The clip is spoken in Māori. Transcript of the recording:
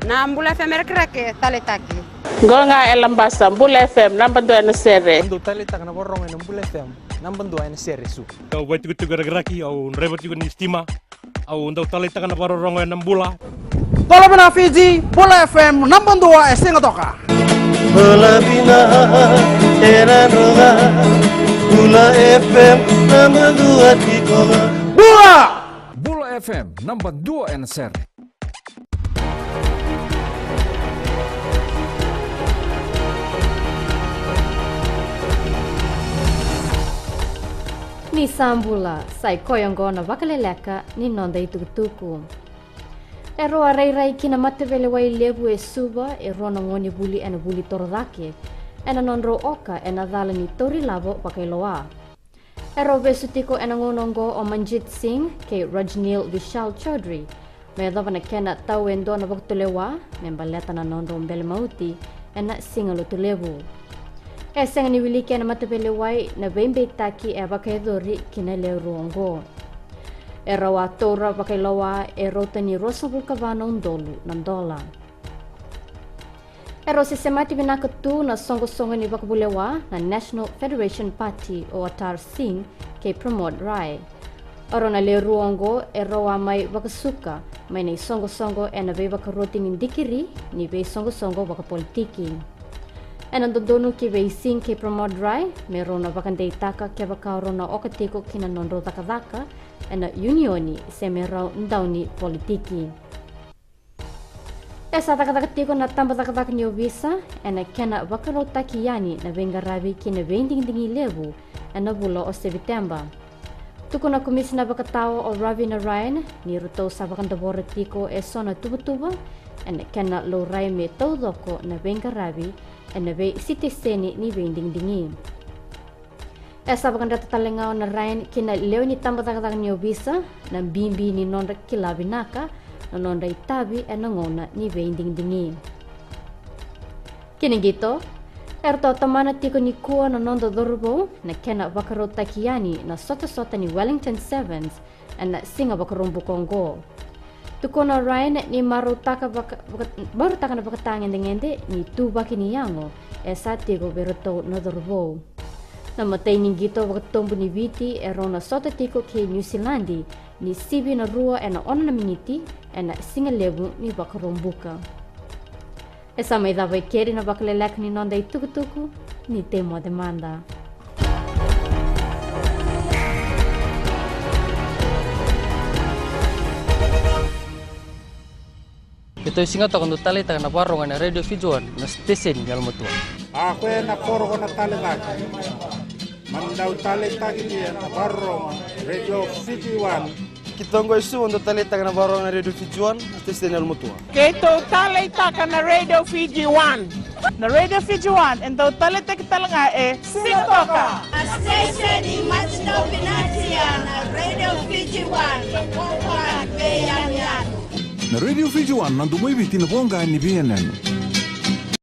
Na Bula FM rake tale taki. Gonga elambasa Bula FM namba 2 na sere. Ando tale tak na borong na Bula FM namba 2 na sere su. Kau buat itu geraki au rebot juga ni stima au ndau tale tak na borong na Bula. Tolo bina Fiji Bula FM namba 2 singa toka. Bula bina era roga Bula FM namba 2 tikola. Bula FM namba 2 na sere. Ni sambula sai koyongo na vakaleleka ni nonda itukutuku. E roa reirai kina matevele wai lebu e suba e rona ngoni buli ena buli torodake ena nonro oka ena dhala ni tori labo pakailoa. E roa besutiko ena ngonongo o Manjit Singh ke Rajnil Vishal Chaudhry me dhavana kena tau endo na vaktulewa membaleta na nonro mbele mauti ena singalo tulebu. E senga ni wili kena matapele wai na bembe taki e bakaidori kina le ruongo. E rawa tora bakailawa e rota ni rosa vulkavana undolu nandola. E rosa semati binaka tu na songo ni bakabulewa na National Federation Party o Atar Singh ke Pramod Rai. Oro na le ruongo e rawa mai bakasuka mai nei songo e na vei bakaroti nindikiri ni vei songo bakapolitiki. E nandodono ki veising ke Pramod Rai me rona vakandei taka ke vakarona okatiko kina nonro takadaka e na unioni se me rau ndauni politiki. E sa takadakatiko na tamba takadaka ni ovisa e na kena vakaro takiyani na vengaravi kina vendingdingi levu e na bula o September. Tuku na komisina vakatawa o Ravi Narayan ni ruto sa vakandabora tiko e sona tuba e na kena lo rai me taudoko na vengaravi e na vei siteseni ni vendingdingi. E sabakan data talengao na Ryan kina leo ni tamba takataka ni obisa na bimbi ni nonda kilabinaka na nonda itabi e na ngona ni vendingdingi. Kini gito, erto tamana tiko ni kua na nonda dorbo na kena vakaro takiani na sota ni Wellington Sevens e na singa vakarumbu Kongo. Tuko na Ryan ni baru taka na bakatangin dengende ni tu baki ni yango e sa tiko beroto na dorbo. Namatay ni gito wakatombo ni viti e rona sota tiko ke New Zealandi ni sibi na rua e na ona na miniti e na singalebu ni bakarumbuka. E sa may davay keri na vakaleleka ni nonda itukutuku ni temo demanda. Ito singa to kando tali ta na barongan na radio fijuan na station yal motua. Ako na koro na tale taki. Mandau tale taki dia na barong radio fijuan. Kitongo isu untuk tali tak na barong na radio fijuan station yal motua. Keto tali tak na radio fijuan. Na radio fijuan ento tali tak talanga e sintoka. Station di Matno Pinatia na radio fijuan kwa yan. Na Radio Fijuan nandu mai biti na bonga ni BNN.